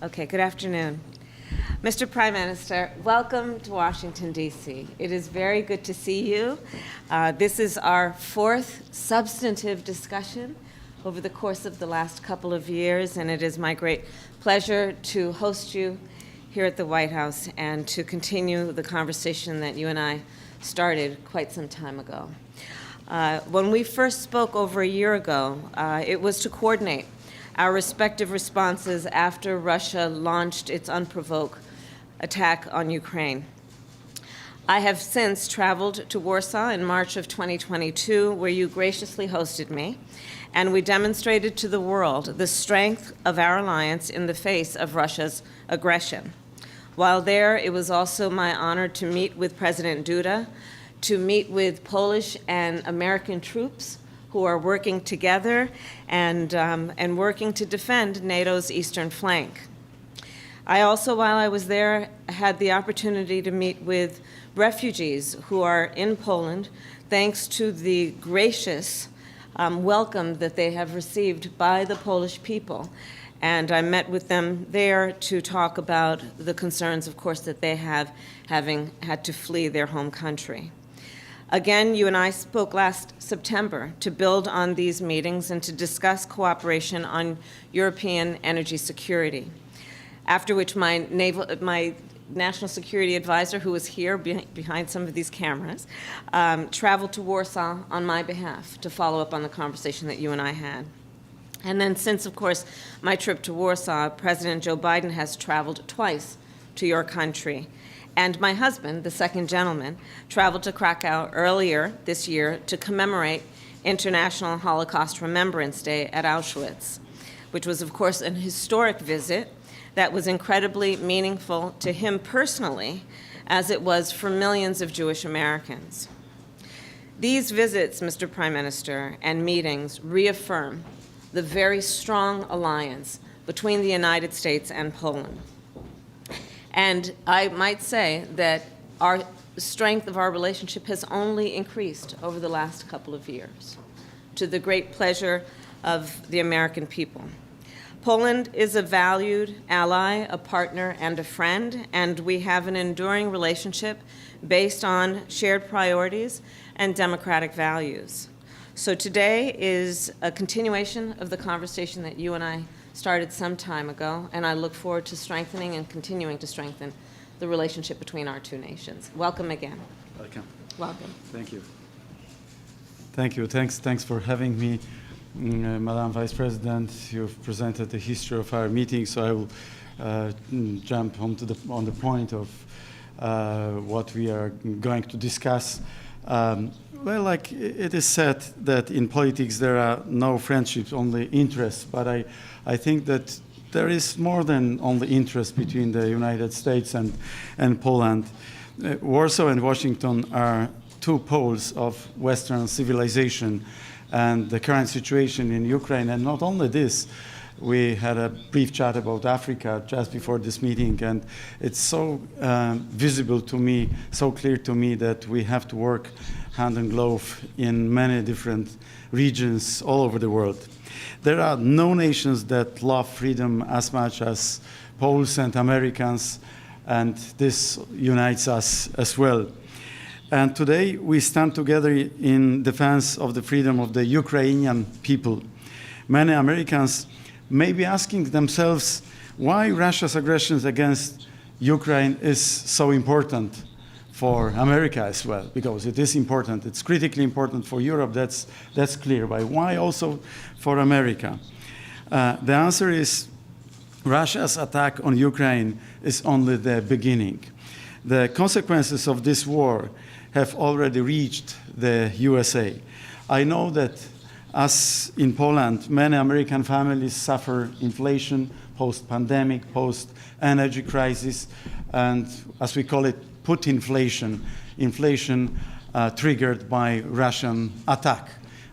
Okay, good afternoon. Mr. Prime Minister, welcome to Washington, D.C. It is very good to see you. This is our fourth substantive discussion over the course of the last couple of years, and it is my great pleasure to host you here at the White House and to continue the conversation that you and I started quite some time ago. When we first spoke over a year ago, it was to coordinate our respective responses after Russia launched its unprovoked attack on Ukraine. I have since traveled to Warsaw in March of 2022, where you graciously hosted me, and we demonstrated to the world the strength of our alliance in the face of Russia's aggression. While there, it was also my honor to meet with President Duda, to meet with Polish and American troops who are working together and working to defend NATO's eastern flank. I also, while I was there, had the opportunity to meet with refugees who are in Poland, thanks to the gracious welcome that they have received by the Polish people. And I met with them there to talk about the concerns, of course, that they have, having had to flee their home country. Again, you and I spoke last September to build on these meetings and to discuss cooperation on European energy security, after which my national security advisor, who was here behind some of these cameras, traveled to Warsaw on my behalf to follow up on the conversation that you and I had. And then since, of course, my trip to Warsaw, President Joe Biden has traveled twice to your country. And my husband, the second gentleman, traveled to Krakow earlier this year to commemorate International Holocaust Remembrance Day at Auschwitz, which was, of course, an historic visit that was incredibly meaningful to him personally, as it was for millions of Jewish Americans. These visits, Mr. Prime Minister, and meetings reaffirm the very strong alliance between the United States and Poland. And I might say that the strength of our relationship has only increased over the last couple of years, to the great pleasure of the American people. Poland is a valued ally, a partner, and a friend, and we have an enduring relationship based on shared priorities and democratic values. So today is a continuation of the conversation that you and I started some time ago, and I look forward to strengthening and continuing to strengthen the relationship between our two nations. Welcome again. Welcome. Welcome. Thank you. Thank you. Thanks for having me, Madam Vice President. You've presented the history of our meeting, so I will jump on the point of what we are going to discuss. Well, like it is said that in politics there are no friendships, only interests. But I think that there is more than only interest between the United States and Poland. Warsaw and Washington are two poles of Western civilization, and the current situation in Ukraine. And not only this, we had a brief chat about Africa just before this meeting, and it's so visible to me, so clear to me that we have to work hand in glove in many different regions all over the world. There are no nations that love freedom as much as Poles and Americans, and this unites us as well. And today we stand together in defense of the freedom of the Ukrainian people. Many Americans may be asking themselves why Russia's aggressions against Ukraine is so important for America as well, because it is important. It's critically important for Europe, that's clear. But why also for America? The answer is Russia's attack on Ukraine is only the beginning. The consequences of this war have already reached the USA. I know that as in Poland, many American families suffer inflation, post-pandemic, post-energy crisis, and as we call it, Putinflation, inflation triggered by Russian attack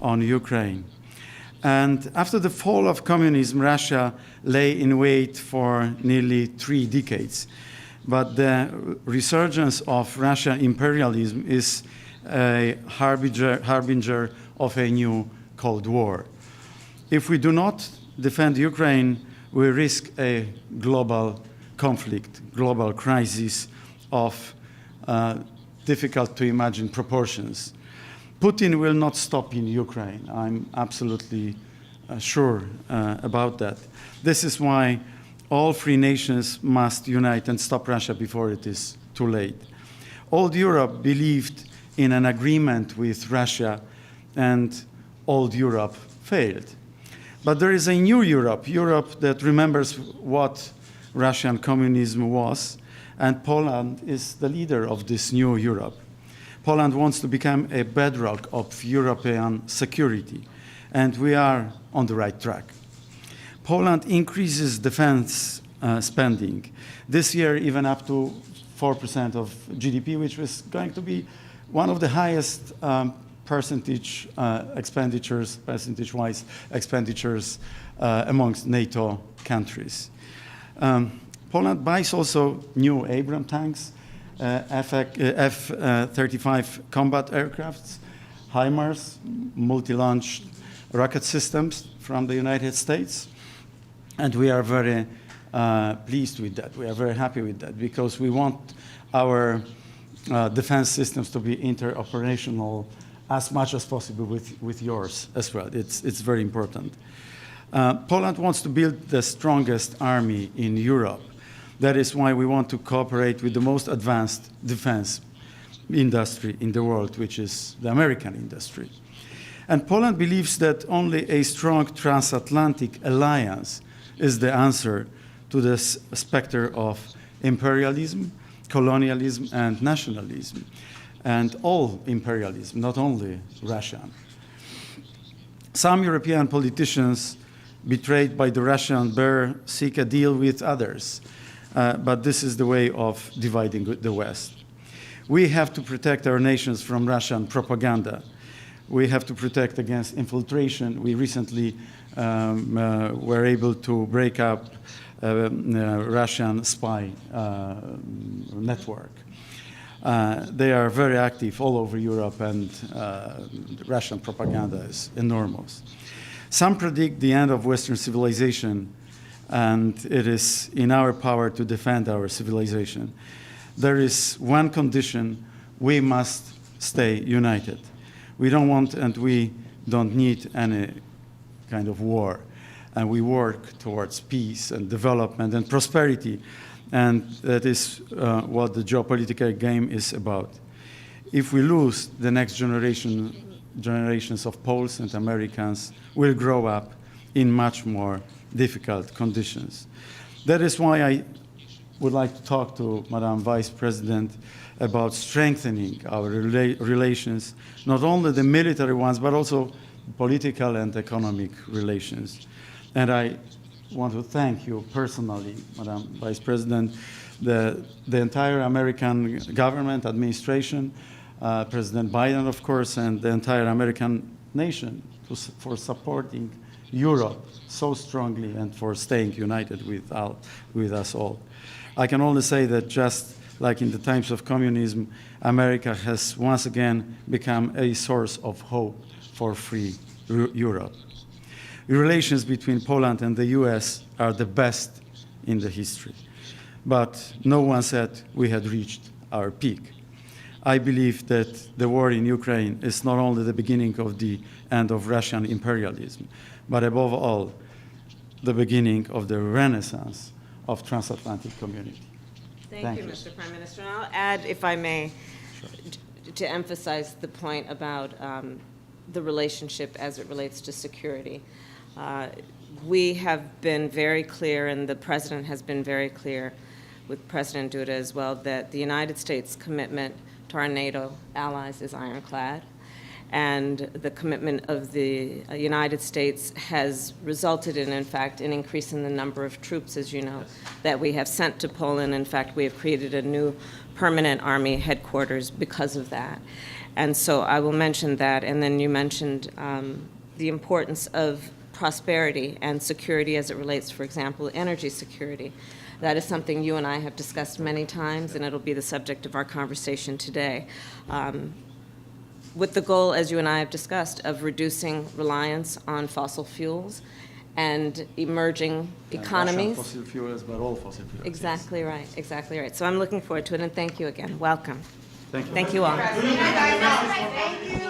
on Ukraine. And after the fall of communism, Russia lay in wait for nearly 3 decades. But the resurgence of Russian imperialism is a harbinger of a new Cold War. If we do not defend Ukraine, we risk a global conflict, global crisis of difficult to imagine proportions. Putin will not stop in Ukraine. I'm absolutely sure about that. This is why all free nations must unite and stop Russia before it is too late. Old Europe believed in an agreement with Russia, and old Europe failed. But there is a new Europe, Europe that remembers what Russian communism was, and Poland is the leader of this new Europe. Poland wants to become a bedrock of European security, and we are on the right track. Poland increases defense spending. This year, even up to 4% of GDP, which was going to be one of the highest percentage-wise expenditures amongst NATO countries. Poland buys also new Abrams tanks, F-35 combat aircrafts, HIMARS, multi-launch rocket systems from the United States. And we are very pleased with that. We are very happy with that because we want our defense systems to be interoperational as much as possible with yours as well. It's very important. Poland wants to build the strongest army in Europe. That is why we want to cooperate with the most advanced defense industry in the world, which is the American industry. And Poland believes that only a strong transatlantic alliance is the answer to this specter of imperialism, colonialism, and nationalism, and all imperialism, not only Russian. Some European politicians, betrayed by the Russian bear, seek a deal with others, but this is the way of dividing the West. We have to protect our nations from Russian propaganda. We have to protect against infiltration. We recently were able to break up Russian spy network. They are very active all over Europe, and Russian propaganda is enormous. Some predict the end of Western civilization, and it is in our power to defend our civilization. There is one condition: we must stay united. We don't want and we don't need any kind of war. And we work towards peace and development and prosperity. And that is what the geopolitical game is about. If we lose, the next generations of Poles and Americans will grow up in much more difficult conditions. That is why I would like to talk to Madam Vice President about strengthening our relations, not only the military ones, but also political and economic relations. And I want to thank you personally, Madam Vice President, the entire American government, administration, President Biden, of course, and the entire American nation for supporting Europe so strongly and for staying united with us all. I can only say that just like in the times of communism, America has once again become a source of hope for free Europe. Relations between Poland and the US are the best in the history. But no one said we had reached our peak. I believe that the war in Ukraine is not only the beginning of the end of Russian imperialism, but above all, the beginning of the renaissance of transatlantic community. Thank you, Mr. Prime Minister. And I'll add, if I may, to emphasize the point about the relationship as it relates to security. We have been very clear, and the President has been very clear with President Duda as well, that the United States' commitment to our NATO allies is ironclad. And the commitment of the United States has resulted in fact, an increase in the number of troops, as you know, that we have sent to Poland. In fact, we have created a new permanent army headquarters because of that. And so I will mention that. And then you mentioned the importance of prosperity and security as it relates, for example, energy security. That is something you and I have discussed many times, and it'll be the subject of our conversation today. With the goal, as you and I have discussed, of reducing reliance on fossil fuels and emerging And economies. Russian fossil fuels, but all fossil fuels. Exactly right, exactly right. So I'm looking forward to it, and thank you again. Welcome. Thank you. Thank you all. Thank you.